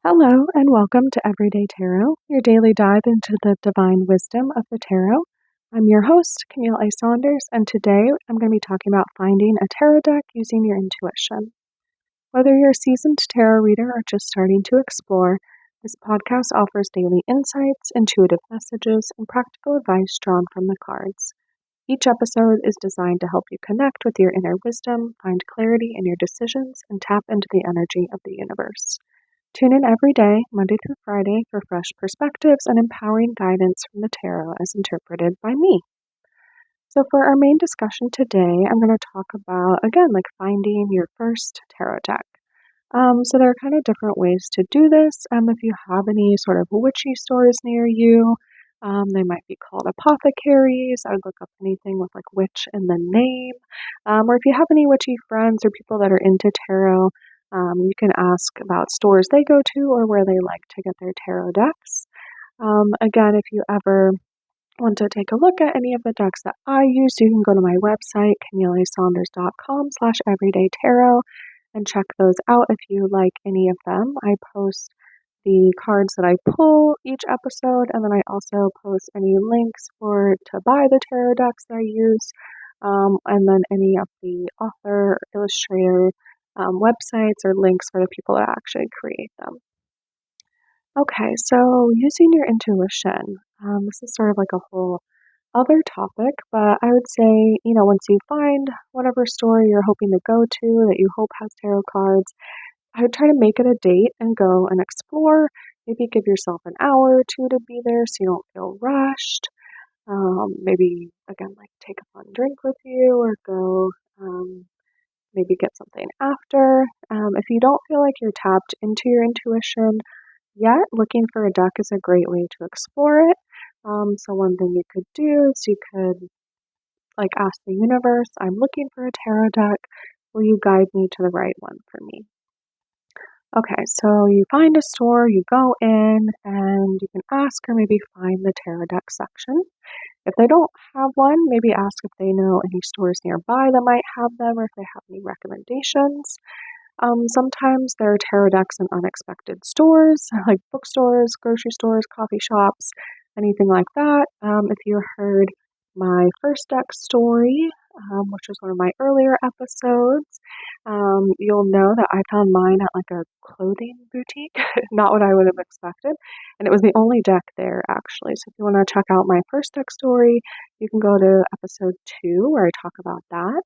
Hello, and welcome to Everyday Tarot, your daily dive into the divine wisdom of the tarot. I'm your host, Camille A. Saunders, and today I'm going to be talking about finding a tarot deck using your intuition. Whether you're a seasoned tarot reader or just starting to explore, this podcast offers daily insights, intuitive messages, and practical advice drawn from the cards. Each episode is designed to help you connect with your inner wisdom, find clarity in your decisions, and tap into the energy of the universe. Tune in every day, Monday through Friday, for fresh perspectives and empowering guidance from the tarot as interpreted by me. So, for our main discussion today, I'm going to talk about, again, like finding your first tarot deck. So, there are kind of different ways to do this. If you have any sort of witchy stores near you, they might be called apothecaries. I would look up anything with like witch in the name. Or if you have any witchy friends or people that are into tarot, you can ask about stores they go to or where they like to get their tarot decks. Again, if you ever want to take a look at any of the decks that I use, you can go to my website, camillesaunders.com/everydaytarot, and check those out if you like any of them. I post the cards that I pull each episode, and then I also post any links to buy the tarot decks that I use, and then any of the author, illustrator, websites or links for the people that actually create them. Okay, so using your intuition. This is sort of like a whole other topic, but I would say, once you find whatever store you're hoping to go to that you hope has tarot cards, I would try to make it a date and go and explore. Maybe give yourself an hour or two to be there so you don't feel rushed. Maybe, again, like take a fun drink with you or go maybe get something after. If you don't feel like you're tapped into your intuition yet, looking for a deck is a great way to explore it. So one thing you could do is you could like ask the universe, I'm looking for a tarot deck. Will you guide me to the right one for me? Okay, so you find a store, you go in, and you can ask or maybe find the tarot deck section. If they don't have one, maybe ask if they know any stores nearby that might have them or if they have any recommendations. Sometimes there are tarot decks in unexpected stores, like bookstores, grocery stores, coffee shops, anything like that. If you heard my first deck story, which was one of my earlier episodes, you'll know that I found mine at like a clothing boutique, not what I would have expected. And it was the only deck there, actually. So if you want to check out my first deck story, you can go to episode 2 where I talk about that.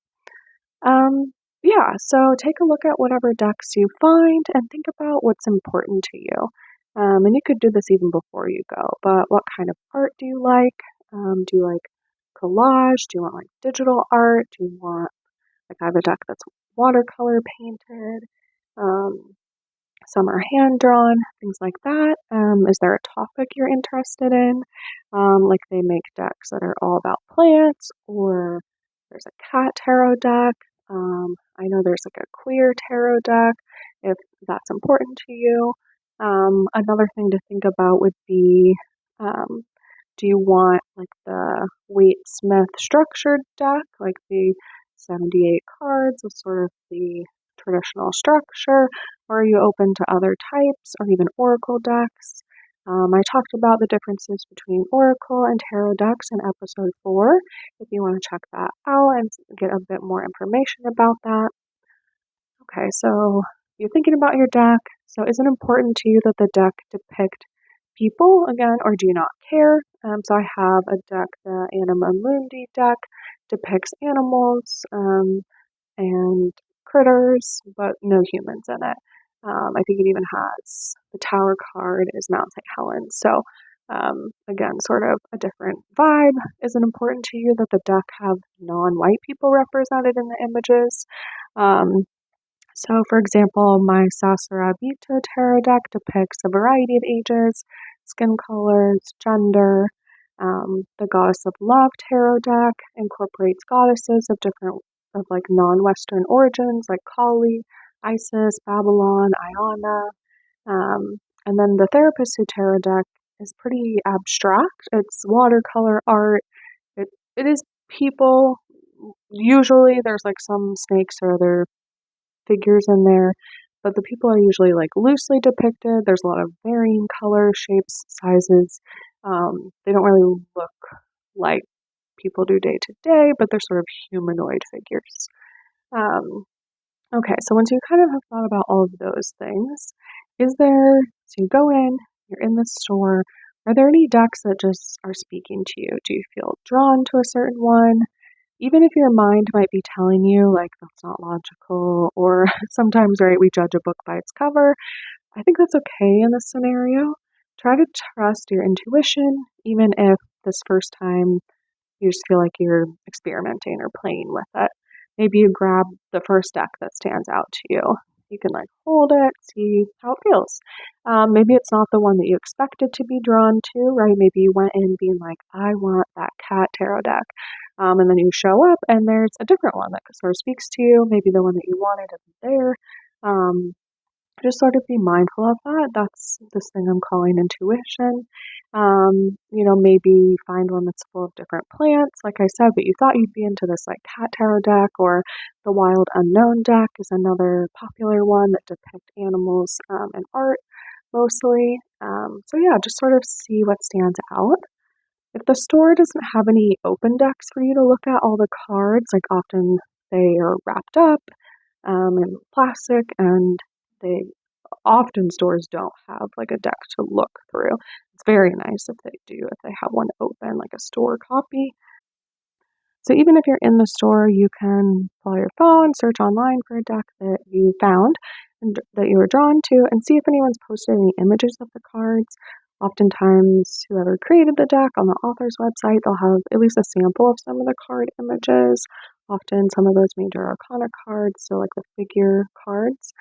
Yeah, so take a look at whatever decks you find and think about what's important to you. And you could do this even before you go, but what kind of art do you like? Do you like collage? Do you want like digital art? Do you want, like, I have a deck that's watercolor painted? Um, some are hand drawn, things like that. Is there a topic you're interested in? Like they make decks that are all about plants, or there's a cat tarot deck. I know there's like a queer tarot deck if that's important to you. Another thing to think about would be, do you want like the Waite Smith structured deck, like the 78 cards with sort of the traditional structure, or are you open to other types or even oracle decks? I talked about the differences between oracle and tarot decks in episode 4, if you want to check that out and get a bit more information about that. Okay, so you're thinking about your deck. So is it important to you that the deck depict people again, or do you not care? So I have a deck, the Anima Mundi deck, depicts animals and critters, but no humans in it. I think it even has the Tower card is Mount St. Helens. So again, sort of a different vibe. Is it important to you that the deck have non-white people represented in the images? So, for example, my Sasarabito tarot deck depicts a variety of ages, skin colors, gender. The Goddess of Love tarot deck incorporates goddesses of like non-Western origins, like Kali, Isis, Babylon, Iana. And then the Therapist Who tarot deck is pretty abstract. It's watercolor art. It is people. Usually, there's like some snakes or other figures in there, but the people are usually like loosely depicted. There's a lot of varying colors, shapes, sizes. They don't really look like people do day to day, but they're sort of humanoid figures. Um, okay, so once you kind of have thought about all of those things, so you go in, you're in the store, are there any decks that just are speaking to you? Do you feel drawn to a certain one? Even if your mind might be telling you, like, that's not logical, or sometimes, right, we judge a book by its cover, I think that's okay in this scenario. Try to trust your intuition, even if this first time you just feel like you're experimenting or playing with it. Maybe you grab the first deck that stands out to you. You can like hold it, see how it feels. Maybe it's not the one that you expected to be drawn to, right? Maybe you went in being like, I want that cat tarot deck. And then you show up and there's a different one that sort of speaks to you. Maybe the one that you wanted isn't there. Um, just sort of be mindful of that. That's this thing I'm calling intuition. Maybe find one that's full of different plants, like I said, but you thought you'd be into this like cat tarot deck, or the Wild Unknown deck is another popular one that depict animals and art mostly. So yeah, just sort of see what stands out. If the store doesn't have any open decks for you to look at all the cards, like often they are wrapped up in plastic, and they often stores don't have like a deck to look through. It's very nice if they do, if they have one open, like a store copy. So even if you're in the store, you can pull out your phone, search online for a deck that you found and that you were drawn to, and see if anyone's posted any images of the cards. Oftentimes, whoever created the deck on the author's website, they'll have at least a sample of some of the card images. Often, some of those major arcana cards, so like the figure cards.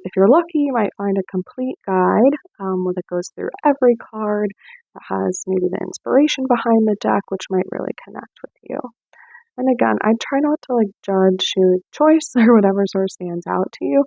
If you're lucky, you might find a complete guide that goes through every card, that has maybe the inspiration behind the deck, which might really connect with you. And again, I try not to like judge your choice or whatever sort of stands out to you.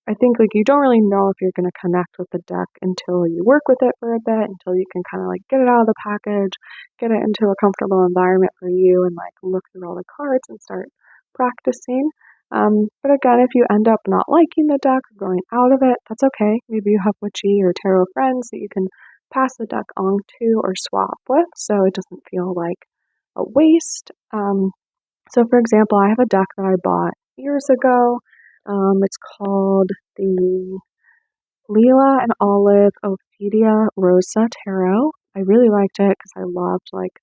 I think like you don't really know if you're going to connect with the deck until you work with it for a bit, until you can kind of like get it out of the package, get it into a comfortable environment for you, and like look through all the cards and start practicing. But again, if you end up not liking the deck or going out of it, that's okay. Maybe you have witchy or tarot friends that you can pass the deck on to or swap with, so it doesn't feel like a waste. So, for example, I have a deck that I bought years ago. It's called the Leela and Olive Ophidia Rosa Tarot. I really liked it because I loved like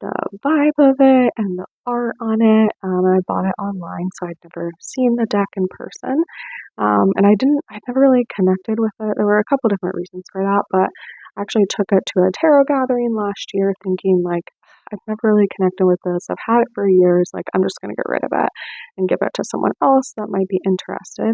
the vibe of it and the art on it. And I bought it online, so I'd never seen the deck in person. And I never really connected with it. There were a couple different reasons for that, but I actually took it to a tarot gathering last year thinking like, I've never really connected with this. I've had it for years. Like, I'm just going to get rid of it and give it to someone else that might be interested.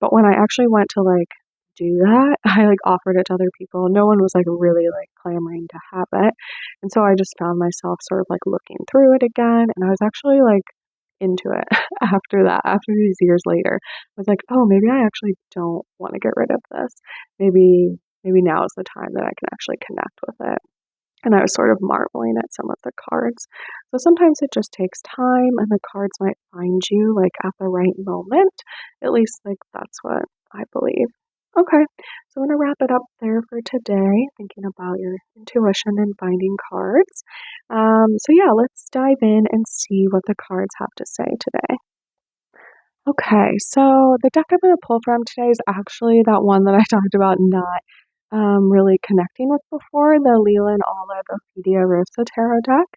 But when I actually went to like do that, I like offered it to other people. No one was like really like clamoring to have it. And so I just found myself sort of like looking through it again. And I was actually like into it after that, after these years later. I was like, oh, maybe I actually don't want to get rid of this. Maybe now is the time that I can actually connect with it. And I was sort of marveling at some of the cards. So sometimes it just takes time and the cards might find you like at the right moment. At least like that's what I believe. Okay, so I'm going to wrap it up there for today, thinking about your intuition and finding cards. So yeah, let's dive in and see what the cards have to say today. Okay, so the deck I'm going to pull from today is actually that one that I talked about not really connecting with before, the Leland Olive Ophidia Rosa Tarot deck.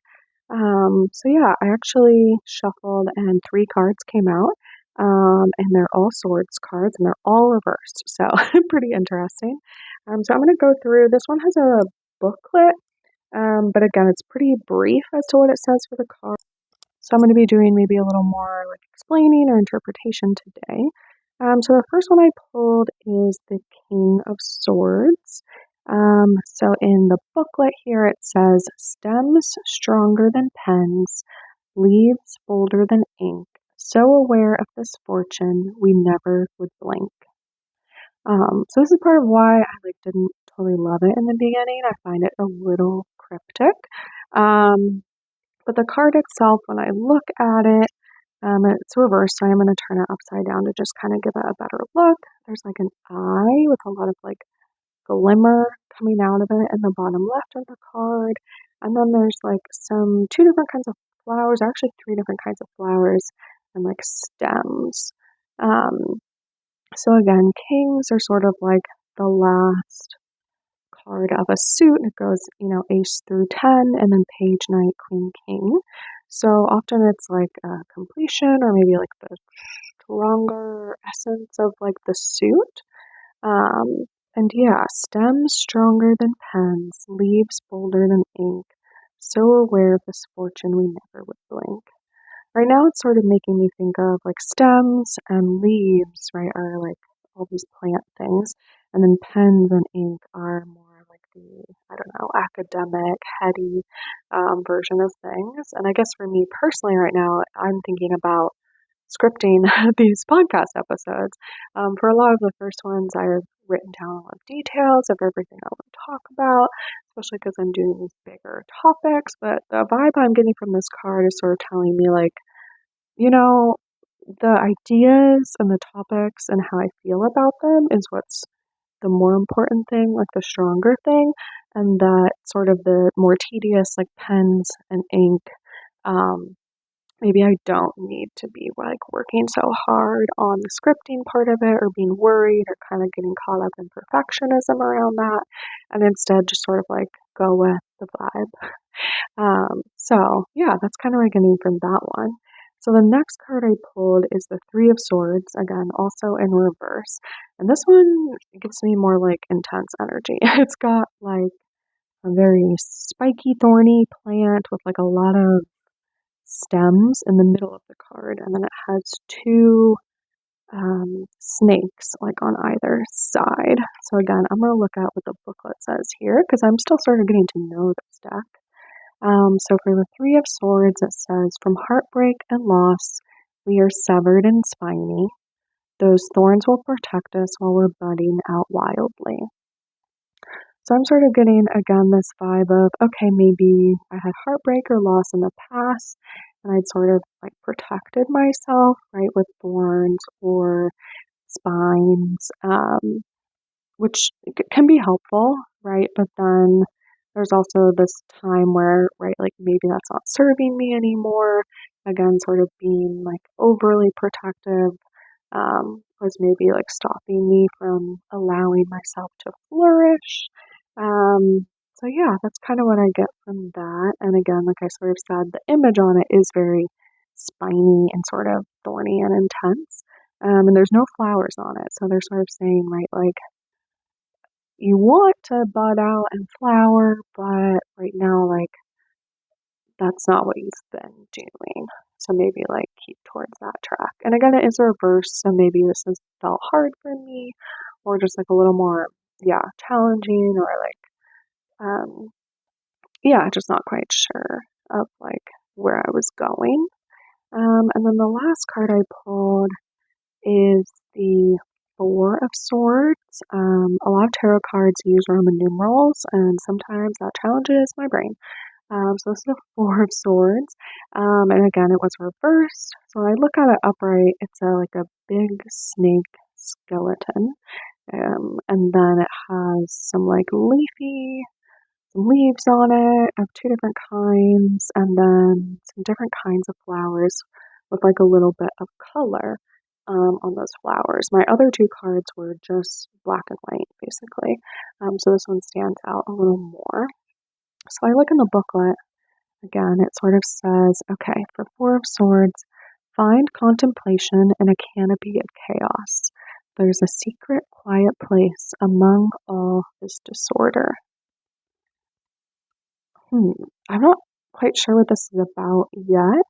So yeah, I actually shuffled and three cards came out, and they're all swords cards and they're all reversed. So pretty interesting. So I'm going to go through, this one has a booklet, but again, it's pretty brief as to what it says for the card. So I'm going to be doing maybe a little more like explaining or interpretation today. So the first one I pulled is the King of Swords. So in the booklet here it says, stems stronger than pens, leaves bolder than ink, so aware of this fortune we never would blink. So this is part of why I like didn't totally love it in the beginning. I find it a little cryptic. But the card itself, when I look at it, It's reversed, so I'm going to turn it upside down to just kind of give it a better look. There's like an eye with a lot of like glimmer coming out of it in the bottom left of the card. And then there's like two different kinds of flowers, actually three different kinds of flowers and like stems. Um, so again, kings are sort of like the last card of a suit. It goes, ace through 10 and then page, knight, queen, king. So often it's like a completion or maybe like the stronger essence of like the suit. Um, and yeah, stems stronger than pens, leaves bolder than ink, so aware of this fortune we never would blink. Right now, it's sort of making me think of like stems and leaves, right, are like all these plant things, and then pens and ink are more like the, I don't know, academic, heady version of things. And I guess for me personally, right now, I'm thinking about scripting these podcast episodes. For a lot of the first ones, I've written down a lot of details of everything I want to talk about, especially because I'm doing these bigger topics. But the vibe I'm getting from this card is sort of telling me, like, you know, the ideas and the topics and how I feel about them is what's the more important thing, like the stronger thing, and that sort of the more tedious, like pens and ink. Um, Maybe I don't need to be like working so hard on the scripting part of it or being worried or kind of getting caught up in perfectionism around that, and instead just sort of like go with the vibe. So yeah, that's kind of what I'm getting from that one. So the next card I pulled is the Three of Swords, again, also in reverse. And this one gives me more like intense energy. It's got like a very spiky, thorny plant with like a lot of stems in the middle of the card, and then it has two snakes like on either side. So again, I'm going to look at what the booklet says here because I'm still sort of getting to know this deck. So for the Three of Swords, it says, "From heartbreak and loss, we are severed and spiny. Those thorns will protect us while we're budding out wildly." So I'm sort of getting, again, this vibe of, okay, maybe I had heartbreak or loss in the past, and I'd sort of like protected myself, right, with thorns or spines, which can be helpful, right? But then there's also this time where, right, like maybe that's not serving me anymore. Again, sort of being like overly protective was maybe like stopping me from allowing myself to flourish. So yeah, that's kind of what I get from that. And again, like I sort of said, the image on it is very spiny and sort of thorny and intense. And there's no flowers on it. So they're sort of saying, right, like you want to bud out and flower, but right now, like that's not what you've been doing. So maybe like keep towards that track. And again, it is reverse, so maybe this has felt hard for me, or just like a little more, yeah, challenging, or like, yeah, just not quite sure of like where I was going. And then the last card I pulled is the Four of Swords. A lot of tarot cards use Roman numerals, and sometimes that challenges my brain. So this is the Four of Swords. And again, it was reversed. So when I look at it upright, it's like a big snake skeleton. And then it has some like some leaves on it of two different kinds, and then some different kinds of flowers with like a little bit of color on those flowers. My other two cards were just black and white, basically. So this one stands out a little more. So I look in the booklet. Again, it sort of says, okay, for Four of Swords, find contemplation in a canopy of chaos. There's a secret, quiet place among all this disorder. I'm not quite sure what this is about yet.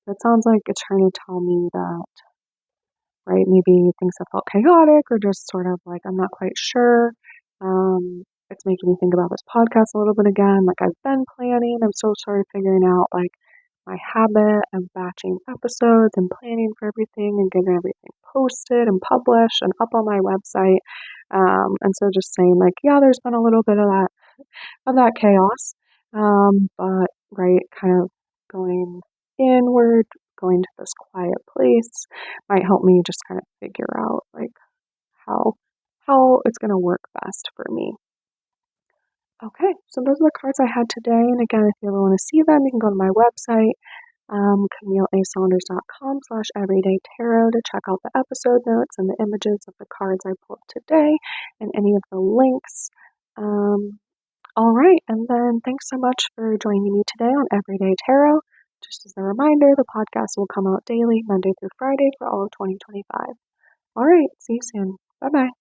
But it sounds like it's trying to tell me that, right, maybe things have felt chaotic or just sort of like I'm not quite sure. It's making me think about this podcast a little bit again. Like I've been planning, I'm still sort of figuring out like my habit of batching episodes and planning for everything and getting everything posted and published and up on my website. And so just saying like, yeah, there's been a little bit of that chaos. But right, kind of going inward, going to this quiet place might help me just kind of figure out like how it's going to work best for me. Okay, so those are the cards I had today. And again, if you ever want to see them, you can go to my website, CamilleASaunders.com/everydaytarot to check out the episode notes and the images of the cards I pulled today and any of the links. All right, and then thanks so much for joining me today on Everyday Tarot. Just as a reminder, the podcast will come out daily, Monday through Friday, for all of 2025. All right, see you soon. Bye-bye.